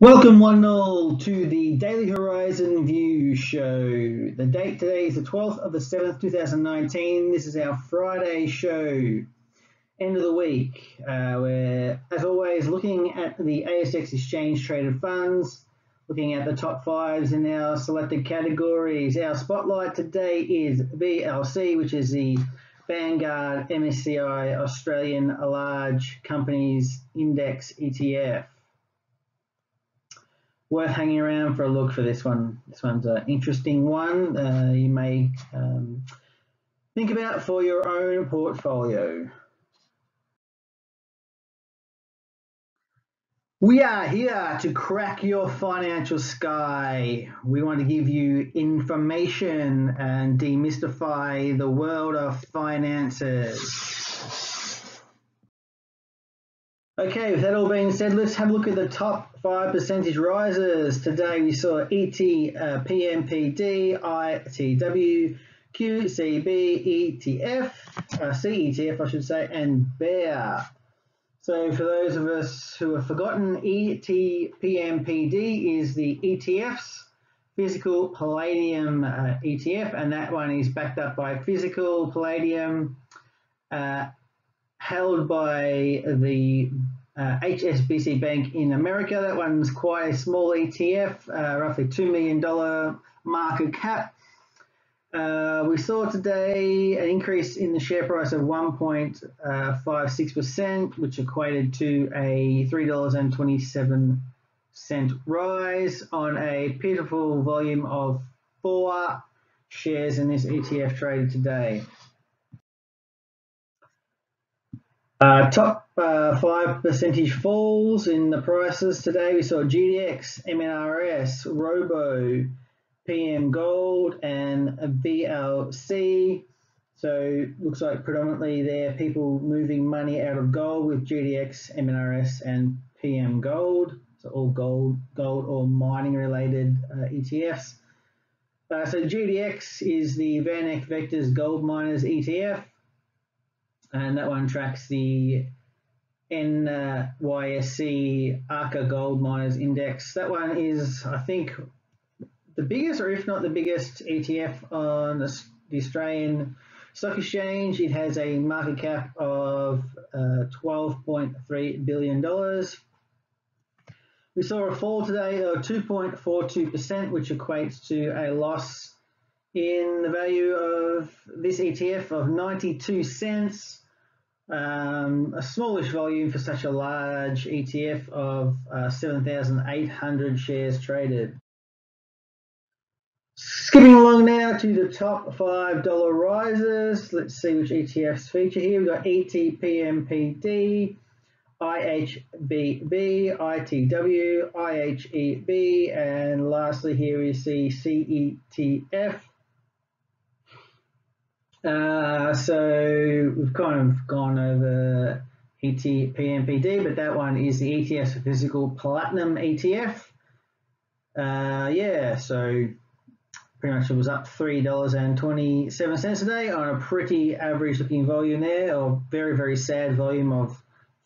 Welcome one and all to the Daily Horizon View Show. The date today is the 12th of the 7th, 2019. This is our Friday show, end of the week. We're, as always, looking at the ASX exchange traded funds, looking at the top fives in our selected categories. Our spotlight today is VLC, which is the Vanguard MSCI Australian Large Companies Index ETF. Worth hanging around for a look for this one. This one's an interesting one. You may think about for your own portfolio. We are here to crack your financial sky. We want to give you information and demystify the world of finances. Okay, with that all being said, let's have a look at the top 5 percentage rises. Today we saw ET, PMPD, ITW, QCB, ETF, CETF I should say, and BEAR. So for those of us who have forgotten, PMPD is the ETFs, Physical Palladium ETF, and that one is backed up by Physical Palladium, held by the HSBC Bank in America. That one's quite a small ETF, roughly $2 million market cap. We saw today an increase in the share price of 1.56%, which equated to a $3.27 rise on a pitiful volume of 4 shares in this ETF traded today. Top 5 percentage falls in the prices today. We saw GDX, MNRS, Robo, PM Gold, and VLC. So looks like predominantly there are people moving money out of gold with GDX, MNRS, and PM Gold. So all gold or mining related ETFs. So GDX is the VanEck Vectors Gold Miners ETF. And that one tracks the NYSE ARCA Gold Miners Index. That one is, I think, the biggest, or if not the biggest, ETF on the Australian Stock Exchange. It has a market cap of $12.3 billion. We saw a fall today of 2.42%, which equates to a loss in the value of this ETF of 92 cents. A smallish volume for such a large ETF of 7,800 shares traded. Skipping along now to the top $5 rises. Let's see which ETFs feature here. We've got ETPMPD, IHBB, ITW, IHEB, and lastly here is the CETF. So we've kind of gone over ETPMPD, but that one is the ETFs for Physical Platinum ETF. Yeah, so pretty much it was up $3.27 today on a pretty average looking volume there, or very, very sad volume of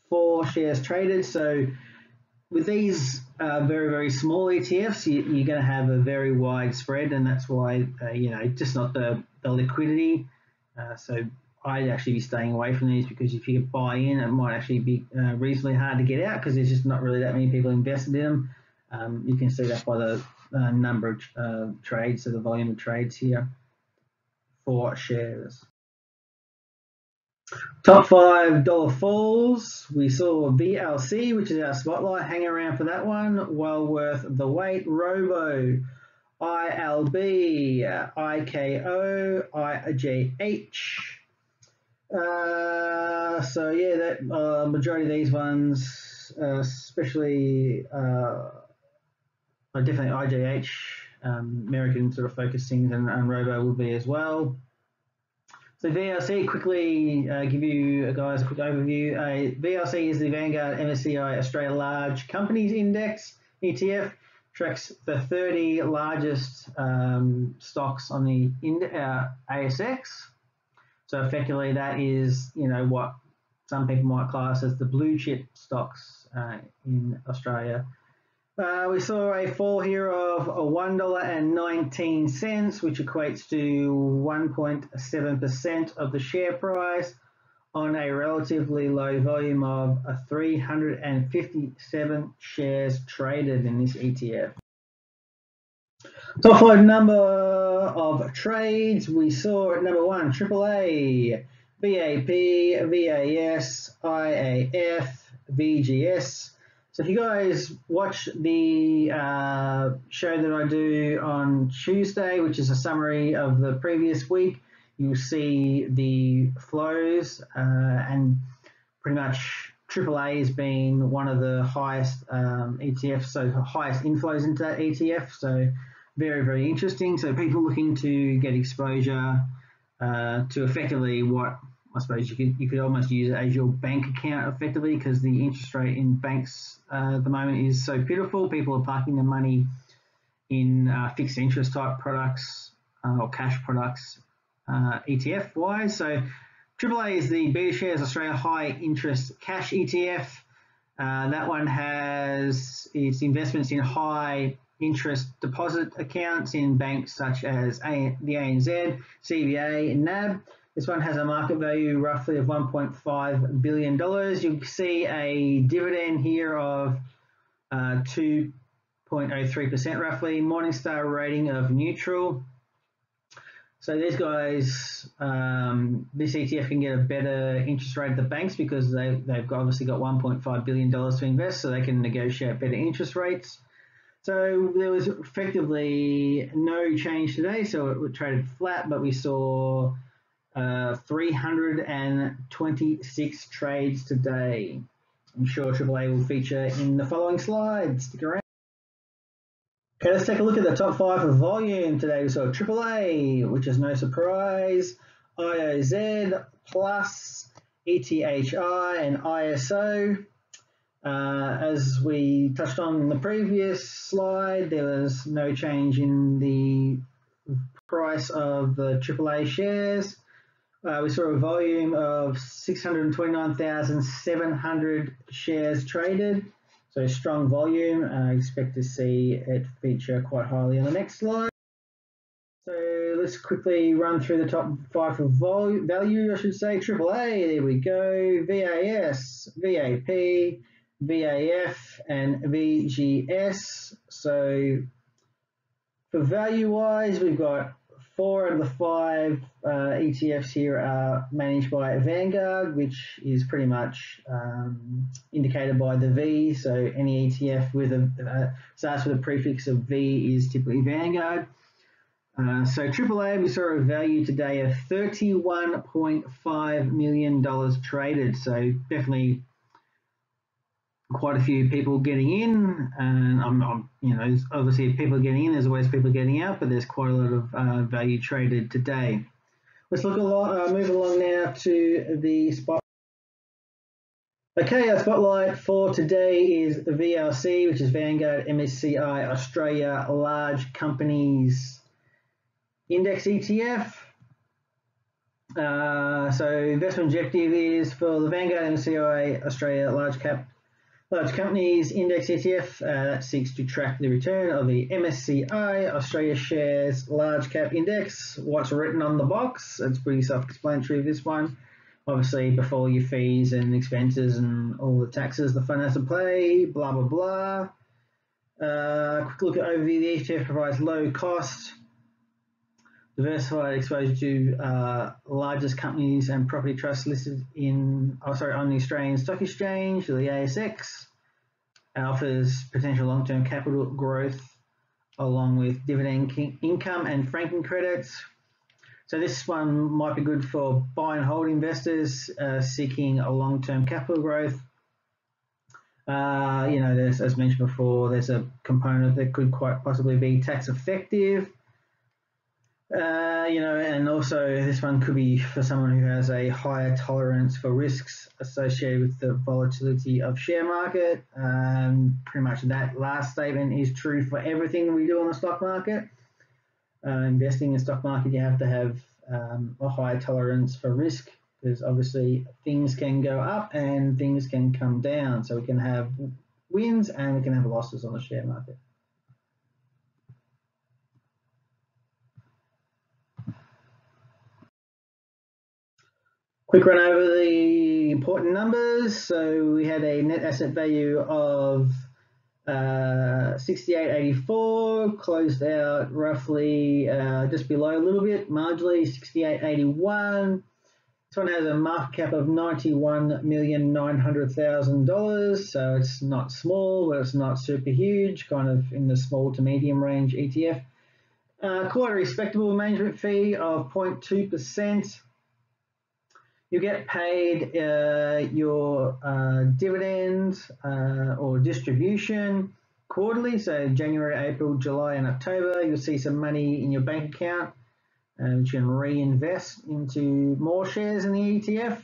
4 shares traded. So with these very, very small ETFs, you're going to have a very wide spread, and that's why, just not the liquidity. So I'd actually be staying away from these, because if you buy in, it might actually be reasonably hard to get out, because there's just not really that many people invested in them. You can see that by the number of trades, so the volume of trades here for shares. Top $5 falls. We saw VLC, which is our spotlight. Hang around for that one. Well worth the wait. Robo, ILB, IKO, IJH. So yeah, that majority of these ones, especially definitely IJH, American sort of focused things, and Robo will be as well. So VLC, quickly give you guys a quick overview. VLC is the Vanguard MSCI Australia Large Companies Index ETF. Tracks the 30 largest stocks on the ASX. So effectively that is, what some people might class as the blue chip stocks in Australia. We saw a fall here of $1.19, which equates to 1.7% of the share price on a relatively low volume of 357 shares traded in this ETF. Top 5 number of trades we saw at number 1, AAA, VAP, VAS, IAF, VGS. So if you guys watch the show that I do on Tuesday, which is a summary of the previous week, you'll see the flows and pretty much AAA has been one of the highest ETFs, so highest inflows into that ETF. So very, very interesting. So people looking to get exposure to effectively what I suppose you could almost use it as your bank account effectively, because the interest rate in banks at the moment is so pitiful. People are parking their money in fixed interest type products or cash products ETF wise. So AAA is the Beta Shares Australia High Interest Cash ETF. That one has its investments in high interest deposit accounts in banks such as the ANZ, CBA, and NAB. This one has a market value roughly of $1.5 billion. You see a dividend here of 2.03% roughly. Morningstar rating of neutral. So these guys, this ETF can get a better interest rate at the banks because they've obviously got $1.5 billion to invest, so they can negotiate better interest rates. So there was effectively no change today, so it traded flat, but we saw 326 trades today. I'm sure AAA will feature in the following slides. Stick around. Okay, let's take a look at the top 5 for volume today. We saw AAA, which is no surprise, IOZ, Plus, ETHI, and ISO. As we touched on in the previous slide, there was no change in the price of the AAA shares. We saw a volume of 629,700 shares traded, so strong volume. I expect to see it feature quite highly on the next slide. So let's quickly run through the top 5 for value, I should say. AAA, there we go, VAS, VAP, VAF, and VGS. So for value-wise, we've got 4 out of the 5 ETFs here are managed by Vanguard, which is pretty much indicated by the V. So any ETF with starts with a prefix of V is typically Vanguard. So AAA, we saw a value today of $31.5 million traded. So definitely quite a few people getting in, and obviously if people are getting in, there's always people getting out, but there's quite a lot of value traded today. Let's move along now to the spot. Okay, our spotlight for today is the VLC, which is Vanguard MSCI Australia Large Companies Index ETF. So investment objective is for the Vanguard MSCI Australia Large Companies Index ETF that seeks to track the return of the MSCI Australia Shares Large Cap Index. What's written on the box? It's pretty self-explanatory, this one. Obviously, before your fees and expenses and all the taxes the fund has to pay, blah, blah, blah. Quick look at overview. The ETF provides low cost, diversified exposure to largest companies and property trusts listed on the Australian Stock Exchange, the ASX. It offers potential long-term capital growth along with dividend income and franking credits. So this one might be good for buy and hold investors seeking a long-term capital growth. There's, as mentioned before, there's a component that could quite possibly be tax effective. And also this one could be for someone who has a higher tolerance for risks associated with the volatility of share market. Pretty much that last statement is true for everything we do on the stock market. Investing in the stock market, you have to have a higher tolerance for risk, because obviously things can go up and things can come down. So we can have wins and we can have losses on the share market. Quick run over the important numbers. So we had a net asset value of 68.84, closed out roughly just below a little bit, marginally 68.81. This one has a market cap of $91,900,000, so it's not small, but it's not super huge, kind of in the small to medium range ETF. Quite a respectable management fee of 0.2%. You get paid your dividend or distribution quarterly, so January, April, July and October. You'll see some money in your bank account which you can reinvest into more shares in the ETF.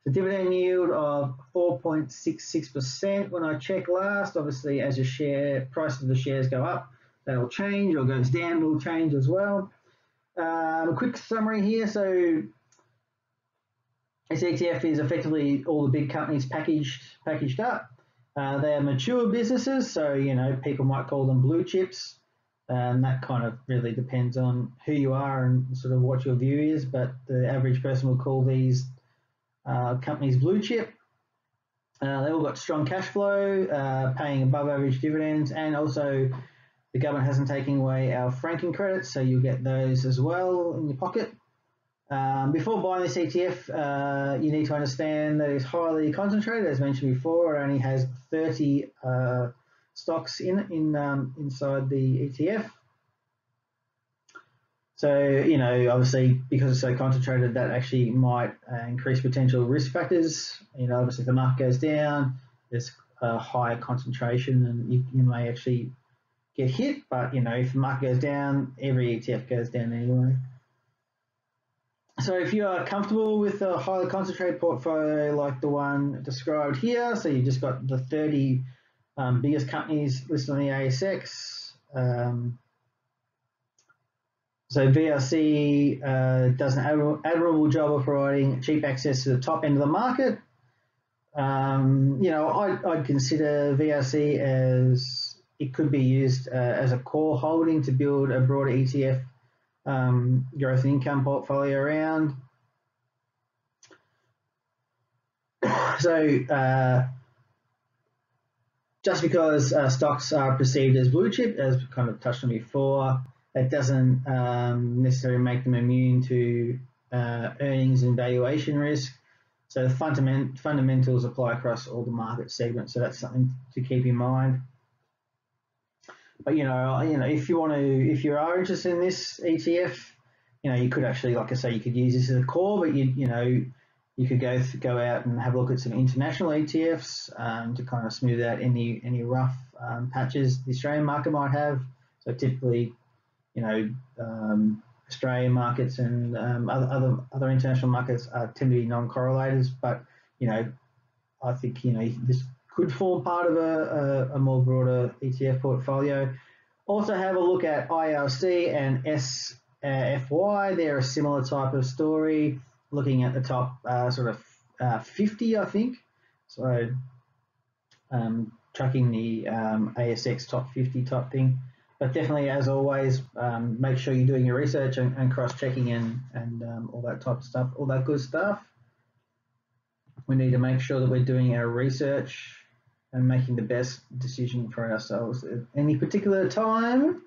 The dividend yield of 4.66% when I checked last. Obviously, as your price of the shares go up, that'll change, or goes down, will change as well. A quick summary here. So this ETF is effectively all the big companies packaged up. They are mature businesses, so people might call them blue chips. That kind of really depends on who you are and sort of what your view is. But the average person will call these companies blue chip. They all got strong cash flow, paying above average dividends, and also the government hasn't taken away our franking credits, so you'll get those as well in your pocket. Before buying this ETF, you need to understand that it's highly concentrated. As mentioned before, it only has 30 stocks inside the ETF. So, obviously, because it's so concentrated, that actually might increase potential risk factors. Obviously, if the market goes down, there's a higher concentration and you may actually get hit. But, if the market goes down, every ETF goes down anyway. So if you are comfortable with a highly concentrated portfolio like the one described here, so you've just got the 30 biggest companies listed on the ASX. So VRC does an admirable job of providing cheap access to the top end of the market. I'd consider VRC as it could be used as a core holding to build a broader ETF growth and income portfolio around. So just because stocks are perceived as blue chip, as we kind of touched on before, that doesn't necessarily make them immune to earnings and valuation risk. So the fundamentals apply across all the market segments. So that's something to keep in mind. But if you are interested in this ETF, you could actually, like I say, you could use this as a core, but you could go out and have a look at some international ETFs to kind of smooth out any rough patches the Australian market might have. So typically, Australian markets and other international markets tend to be non-correlators, but I think this could form part of a more broader ETF portfolio. Also have a look at IRC and SFY. They're a similar type of story, looking at the top sort of 50, I think. So tracking the ASX top 50 type thing. But definitely, as always, make sure you're doing your research and cross-checking and all that type of stuff, all that good stuff. We need to make sure that we're doing our research and making the best decision for ourselves at any particular time.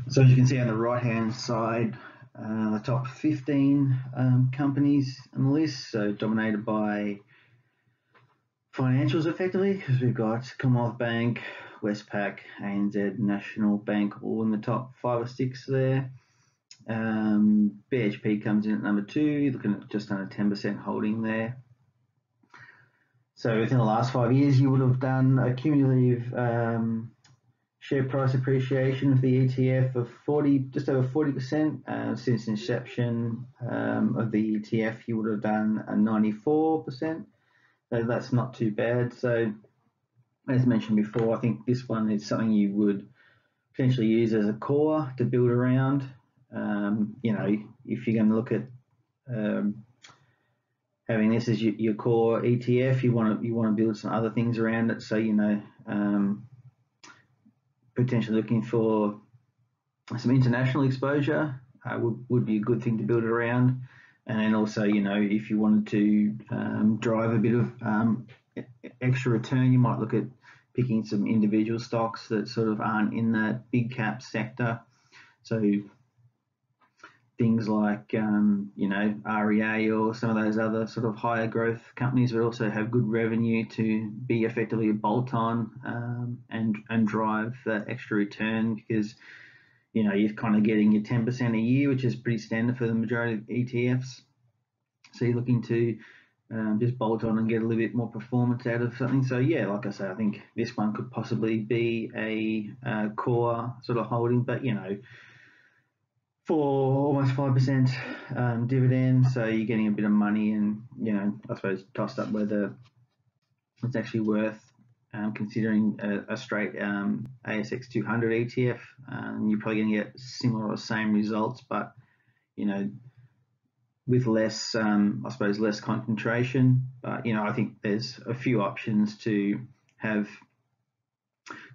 So as you can see on the right-hand side, the top 15 companies on the list, so dominated by financials effectively, because we've got Commonwealth Bank, Westpac, ANZ, National Bank, all in the top 5 or 6 there. BHP comes in at number 2, looking at just under 10% holding there. So within the last 5 years, you would have done a cumulative share price appreciation of the ETF of just over 40%. Since inception of the ETF, you would have done a 94%. So that's not too bad. So as mentioned before, I think this one is something you would potentially use as a core to build around. if you're going to look at having this as your core ETF, you want to build some other things around it. So potentially looking for some international exposure would be a good thing to build it around. And then also, if you wanted to drive a bit of extra return, you might look at picking some individual stocks that sort of aren't in that big cap sector. So things like, REA or some of those other sort of higher growth companies, but also have good revenue to be effectively a bolt-on and drive that extra return, because you're kind of getting your 10% a year, which is pretty standard for the majority of ETFs. So you're looking to just bolt on and get a little bit more performance out of something. So yeah, like I say, I think this one could possibly be a core sort of holding, but for almost 5% dividend, so you're getting a bit of money, and I suppose tossed up whether it's actually worth considering a straight ASX 200 ETF. You're probably going to get similar or same results, but with less, I suppose, less concentration. But I think there's a few options to have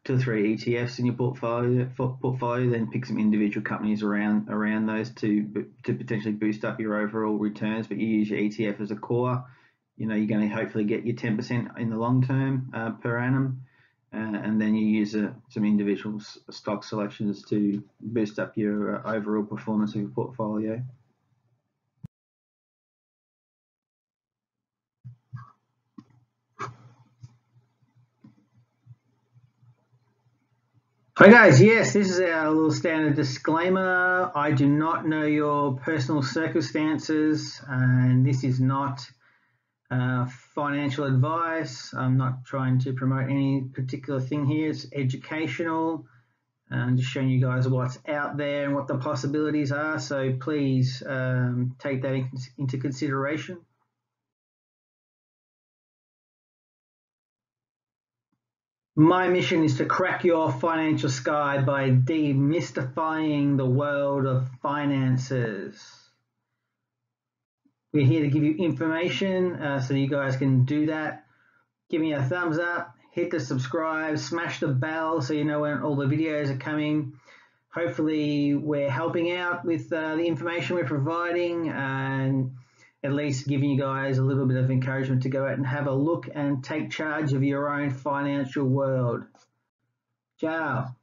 2 or 3 ETFs in your portfolio, then pick some individual companies around those to potentially boost up your overall returns. But you use your ETF as a core. You're going to hopefully get your 10% in the long term per annum, and then you use some individual stock selections to boost up your overall performance of your portfolio. Hi guys, yes, this is our little standard disclaimer. I do not know your personal circumstances, and this is not financial advice. I'm not trying to promote any particular thing here. It's educational and just showing you guys what's out there and what the possibilities are. So please take that into consideration. My mission is to crack your financial sky by demystifying the world of finances. We're here to give you information so you guys can do that. Give me a thumbs up, hit the subscribe, smash the bell so you know when all the videos are coming. Hopefully we're helping out with the information we're providing, and at least giving you guys a little bit of encouragement to go out and have a look and take charge of your own financial world. Ciao.